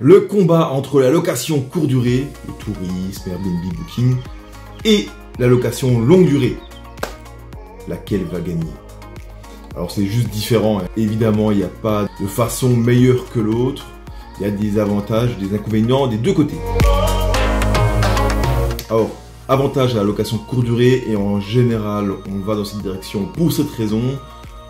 Le combat entre la location courte durée, le tourisme, Airbnb, Booking, et la location longue durée. Laquelle va gagner? Alors c'est juste différent, hein. Évidemment, il n'y a pas de façon meilleure que l'autre. Il y a des avantages, des inconvénients des deux côtés. Alors, avantage à la location courte durée, et en général, on va dans cette direction pour cette raison.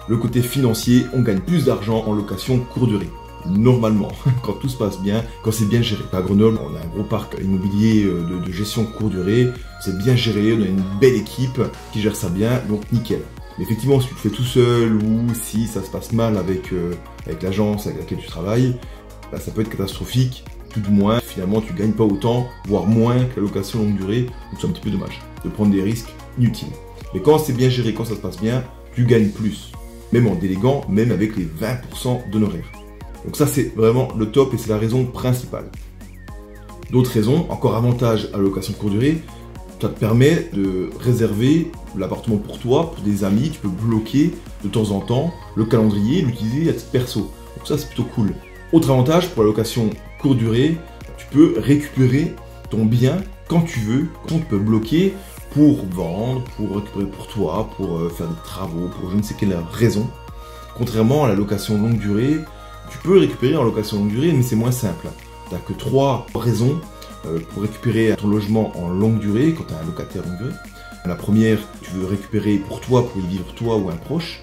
Le côté financier, on gagne plus d'argent en location courte durée. Normalement, quand tout se passe bien, quand c'est bien géré. À Grenoble, on a un gros parc immobilier de gestion courte durée, c'est bien géré, on a une belle équipe qui gère ça bien, donc nickel. Mais effectivement, si tu le fais tout seul ou si ça se passe mal avec l'agence avec laquelle tu travailles, bah, ça peut être catastrophique, tout du moins, finalement tu gagnes pas autant, voire moins que la location longue durée, donc c'est un petit peu dommage de prendre des risques inutiles. Mais quand c'est bien géré, quand ça se passe bien, tu gagnes plus, même en déléguant, même avec les 20% d'honoraires. Donc ça c'est vraiment le top et c'est la raison principale. D'autres raisons, encore avantage à la location courte durée, ça te permet de réserver l'appartement pour toi, pour des amis, tu peux bloquer de temps en temps le calendrier et l'utiliser à titre perso. Donc ça c'est plutôt cool. Autre avantage pour la location courte durée, tu peux récupérer ton bien quand tu veux, quand tu peux bloquer pour vendre, pour récupérer pour toi, pour faire des travaux, pour je ne sais quelle raison. Contrairement à la location longue durée, tu peux récupérer en location longue durée, mais c'est moins simple. Tu n'as que 3 raisons pour récupérer ton logement en longue durée, quand tu as un locataire longue durée. La première, tu veux récupérer pour toi, pour y vivre toi ou un proche.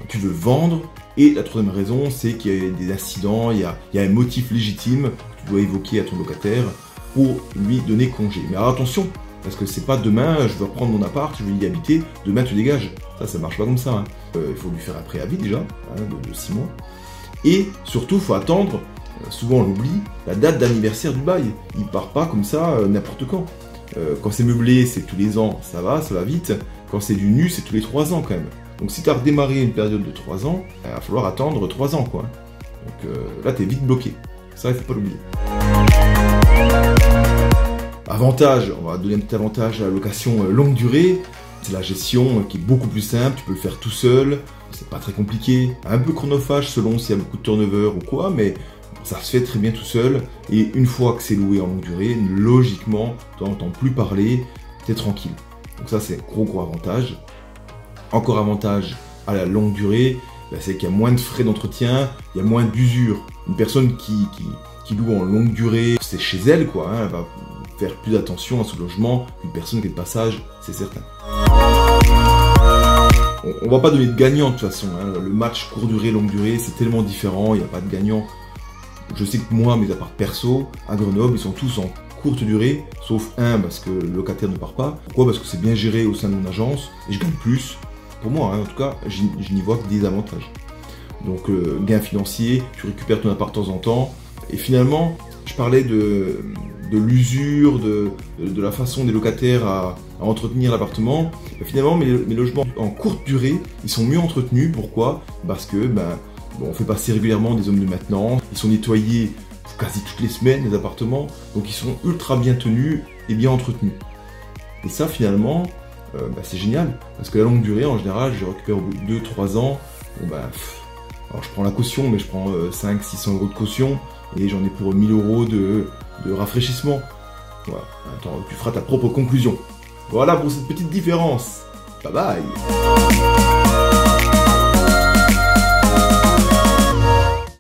Tu veux vendre. Et la troisième raison, c'est qu'il y a des incidents, il y a un motif légitime que tu dois évoquer à ton locataire pour lui donner congé. Mais alors attention, parce que c'est pas demain, je veux reprendre mon appart, je veux y habiter, demain tu dégages. Ça marche pas comme ça. Hein. Il faut lui faire un préavis déjà, hein, de 6 mois. Et surtout, il faut attendre, souvent on l'oublie, la date d'anniversaire du bail. Il part pas comme ça n'importe quand. Quand c'est meublé, c'est tous les ans, ça va vite. Quand c'est du nu, c'est tous les 3 ans quand même. Donc si tu as redémarré une période de 3 ans, il va falloir attendre 3 ans quoi. Donc là, tu es vite bloqué. Ça, il faut pas l'oublier. Avantage, on va donner un petit avantage à la location longue durée. C'est la gestion qui est beaucoup plus simple, tu peux le faire tout seul. C'est pas très compliqué, un peu chronophage selon s'il y a beaucoup de turnover ou quoi, mais ça se fait très bien tout seul. Et une fois que c'est loué en longue durée, logiquement, tu n'entends plus parler, tu es tranquille. Donc ça, c'est un gros avantage. Encore avantage à la longue durée, c'est qu'il y a moins de frais d'entretien, il y a moins d'usure. Une personne qui loue en longue durée, c'est chez elle, quoi. Hein, elle va faire plus attention à son logement qu'une personne qui est de passage, c'est certain. On va pas donner de gagnant de toute façon, hein. Le match courte durée, longue durée, c'est tellement différent, il n'y a pas de gagnant. Je sais que moi, mes apparts perso, à Grenoble, ils sont tous en courte durée, sauf un parce que le locataire ne part pas. Pourquoi? Parce que c'est bien géré au sein de mon agence et je gagne plus. Pour moi, hein, en tout cas, je n'y vois que des avantages. Donc, gain financier, tu récupères ton appart de temps en temps. Et finalement, je parlais de l'usure, de la façon des locataires à entretenir l'appartement. Finalement, mes logements en courte durée, ils sont mieux entretenus. Pourquoi? Parce que on fait passer régulièrement des hommes de maintenance. Ils sont nettoyés quasi toutes les semaines, les appartements. Donc, ils sont ultra bien tenus et bien entretenus. Et ça, finalement, c'est génial. Parce que la longue durée, en général, je récupère au bout de 2-3 ans. Bon, alors, je prends la caution, mais je prends 500-600 euros de caution. Et j'en ai pour 1000 euros de rafraîchissement. Voilà. Attends, tu feras ta propre conclusion. Voilà pour cette petite différence. Bye bye.